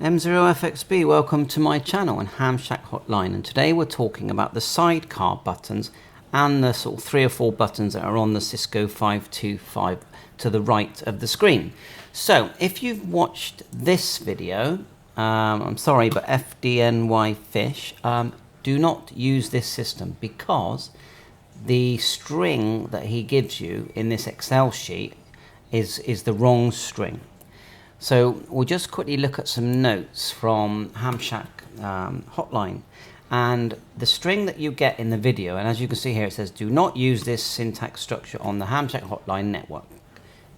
M0FXB, welcome to my channel and HAMSHACK Hotline, and today we're talking about the sidecar buttons and the sort of 3 or 4 buttons that are on the Cisco 525 to the right of the screen. So if you've watched this video, I'm sorry, but FDNY Fish, do not use this system because the string that he gives you in this Excel sheet is the wrong string. So we'll just quickly look at some notes from HAMSHACK Hotline, and the string that you get in the video, and as you can see here it says do not use this syntax structure on the HAMSHACK Hotline network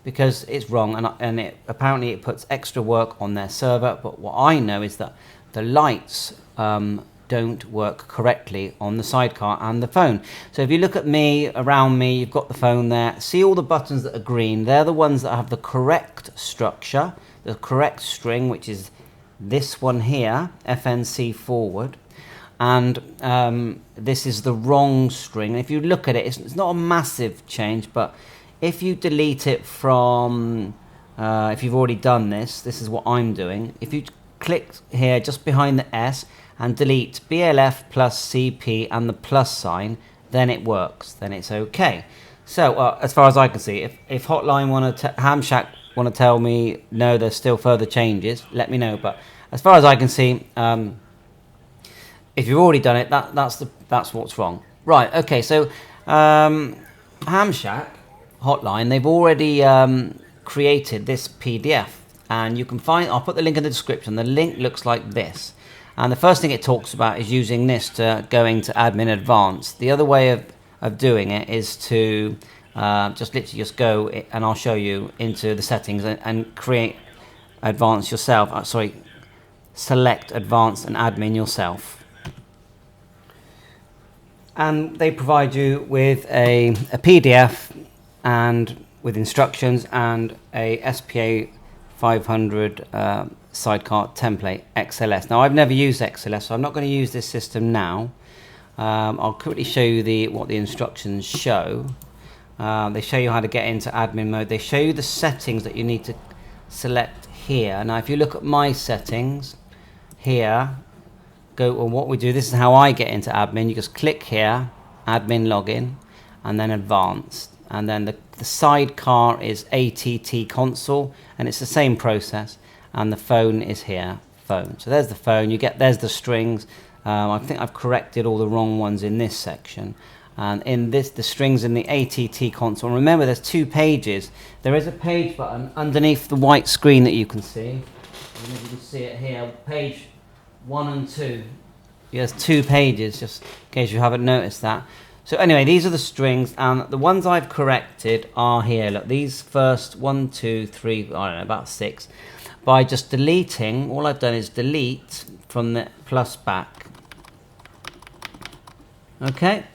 because it's wrong, and apparently it puts extra work on their server. But what I know is that the lights don't work correctly on the sidecar and the phone. So if you look at me, around me, you've got the phone there, see all the buttons that are green, they're the ones that have the correct structure, the correct string, which is this one here, FNC forward, and this is the wrong string. If you look at it, it's not a massive change, but if you delete it from, if you've already done this is what I'm doing. If you click here just behind the S and delete BLF plus CP and the plus sign, then it works, then it's okay. So as far as I can see, if Hotline HAMSHACK want to tell me no, there's still further changes, let me know. But as far as I can see, if you've already done it, that's what's wrong. Right, okay, so HAMSHACK Hotline, they've already created this PDF, and you can find, I'll put the link in the description. The link looks like this, and the first thing it talks about is using this to go into Admin Advanced. The other way of doing it is to just literally go, and I'll show you, into the settings and create Advanced yourself. Select Advanced and Admin yourself. And they provide you with a PDF and with instructions and a SPA 500 sidecar template XLS. Now I've never used XLS, so I'm not going to use this system now. I'll quickly show you what the instructions show. They show you how to get into admin mode. They show you the settings that you need to select here. Now if you look at my settings here, what we do, this is how I get into admin. You just click here, admin login, and then advanced, and then the sidecar is ATT console, and it's the same process, and the phone is here, phone. So there's the phone, there's the strings. I think I've corrected all the wrong ones in this section. And in this, the strings in the ATT console. Remember, there's 2 pages. There is a page button underneath the white screen that you can see. I don't know if you can see it here, page 1 and 2. There's 2 pages, just in case you haven't noticed that. So anyway, these are the strings, and the ones I've corrected are here. Look, these first 1, 2, 3, I don't know, about 6. By just deleting, all I've done is delete from the plus back. Okay.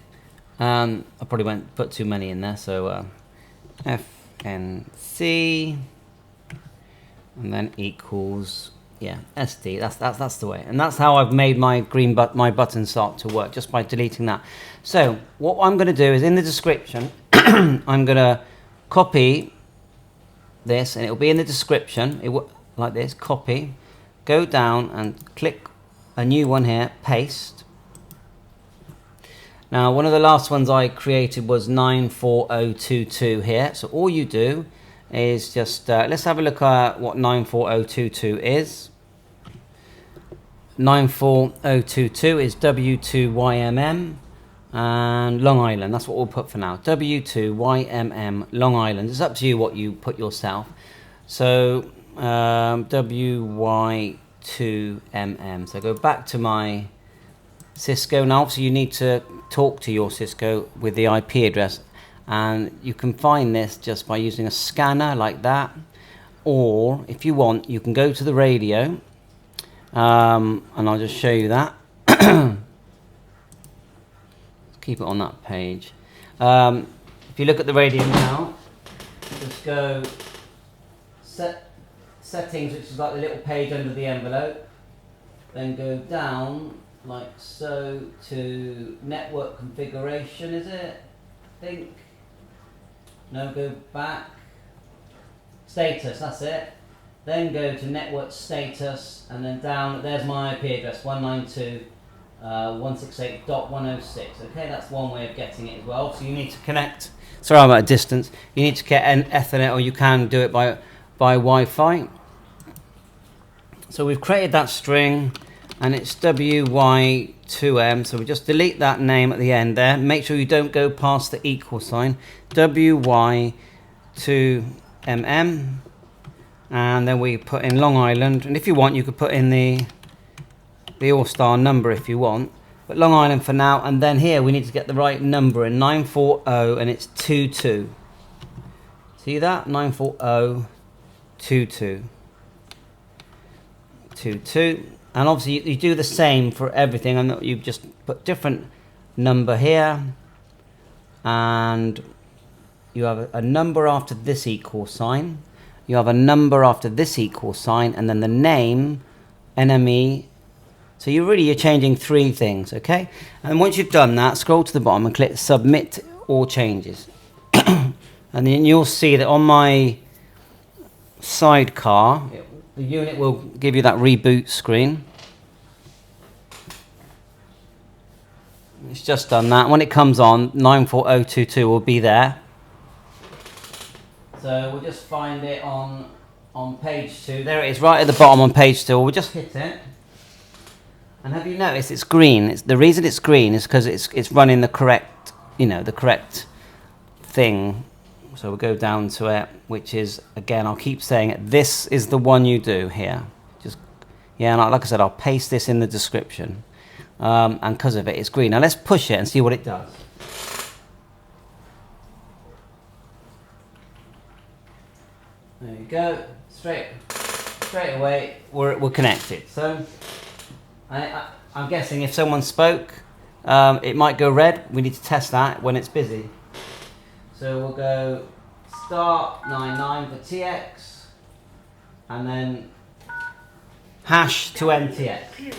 I probably won't put too many in there, so FNC and then equals, yeah, SD. That's the way, and that's how I've made my my button start to work, just by deleting that. So what I'm going to do is, in the description, I'm going to copy this, and it will be in the description. Like this, copy, go down and click a new one here, paste. Now, one of the last ones I created was 94022 here. So all you do is just, let's have a look at what 94022 is. 94022 is W2YMM and Long Island. That's what we'll put for now. W2YMM Long Island. It's up to you what you put yourself. So WY2MM. So go back to my Cisco. Now obviously you need to talk to your Cisco with the IP address, and you can find this just by using a scanner like that, or if you want you can go to the radio, and I'll just show you that. Keep it on that page. If you look at the radio now, just go settings, which is like the little page under the envelope, then go down like so to network configuration, is it? I think. No, go back. Status, that's it. then go to network status, and then down, there's my IP address, 192.168.106. Okay, that's one way of getting it as well. So you need to connect, sorry I'm at a distance, you need to get an Ethernet, or you can do it by Wi-Fi. So we've created that string, and it's WY2M, so we just delete that name at the end there. Make sure you don't go past the equal sign. WY2MM, and then we put in Long Island, and if you want you could put in the all-star number if you want, but Long Island for now. And then here we need to get the right number in, 940, and it's 22. See that? 94022. 22. And obviously you do the same for everything, and you just put different number here, and you have a number after this equal sign, you have a number after this equal sign, and then the name, NME. So you're changing three things, okay? And once you've done that, scroll to the bottom and click submit all changes. And then you'll see that on my sidecar, the unit will give you that reboot screen. It's just done that. When it comes on, 94022 will be there. So we'll just find it on page 2. There it is, right at the bottom on page 2. We'll just hit it. And have you noticed it's green? The reason it's green is because it's running the correct, the correct thing. So we'll go down to it, which is, again, I'll keep saying it, this is the one you do here. And like I said, I'll paste this in the description. And because of it, it's green. Now let's push it and see what it does. There you go. Straight away, we're connected. So I'm guessing if someone spoke, it might go red. We need to test that when it's busy. So we'll go *99 for TX, and then hash to NTX.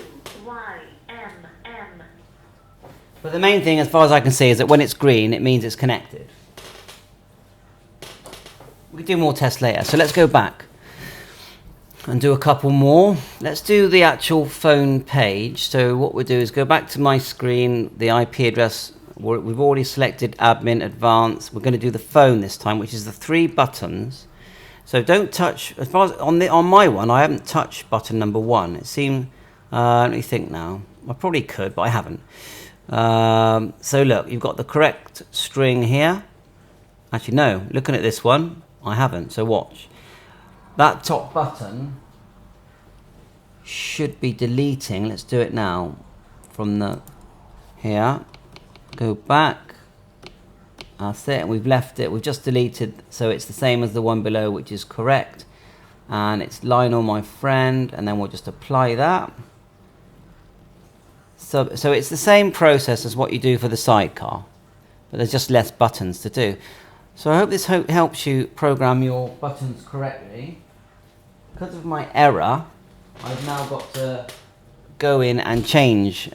But the main thing, as far as I can see, is that when it's green, it means it's connected. We can do more tests later. So let's go back and do a couple more. Let's do the actual phone page. So what we'll do is go back to my screen, the IP address. We've already selected admin, advanced. We're going to do the phone this time, which is the 3 buttons. So don't touch, as far as on my one, I haven't touched button number 1. It seemed, let me think now. I probably could, but I haven't. So look, you've got the correct string here. Actually, no, looking at this one, I haven't. So watch. That top button should be deleting. Let's do it now. From the here. Go back. That's it. We've left it. We've just deleted. So it's the same as the one below, which is correct. And it's Lionel, my friend. And then we'll just apply that. So it's the same process as what you do for the sidecar, but there's just less buttons to do. So I hope this helps you program your buttons correctly. Because of my error, I've now got to go in and change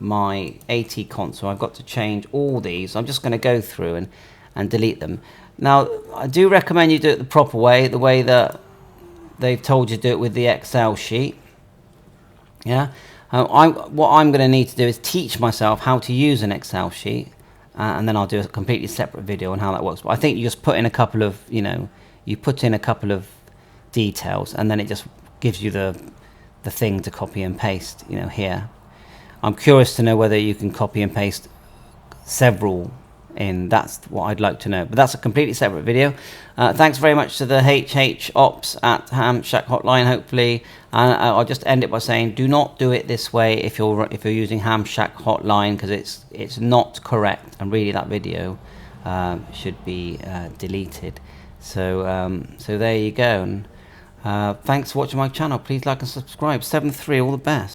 my AT console. I've got to change all these. I'm just going to go through and delete them. Now, I do recommend you do it the proper way, the way that they've told you to do it with the Excel sheet. Yeah. What I'm going to need to do is teach myself how to use an Excel sheet, and then I'll do a completely separate video on how that works. But I think you just put in a couple of, you put in a couple of details, and then it just gives you the thing to copy and paste, here. I'm curious to know whether you can copy and paste several in. That's what I'd like to know, but that's a completely separate video. Thanks very much to the HH Ops at HAMSHACK Hotline, hopefully. And I'll just end it by saying, do not do it this way if you're using HAMSHACK Hotline, because it's not correct, and really that video should be deleted. So there you go. And thanks for watching my channel. Please like and subscribe. 7-3, all the best.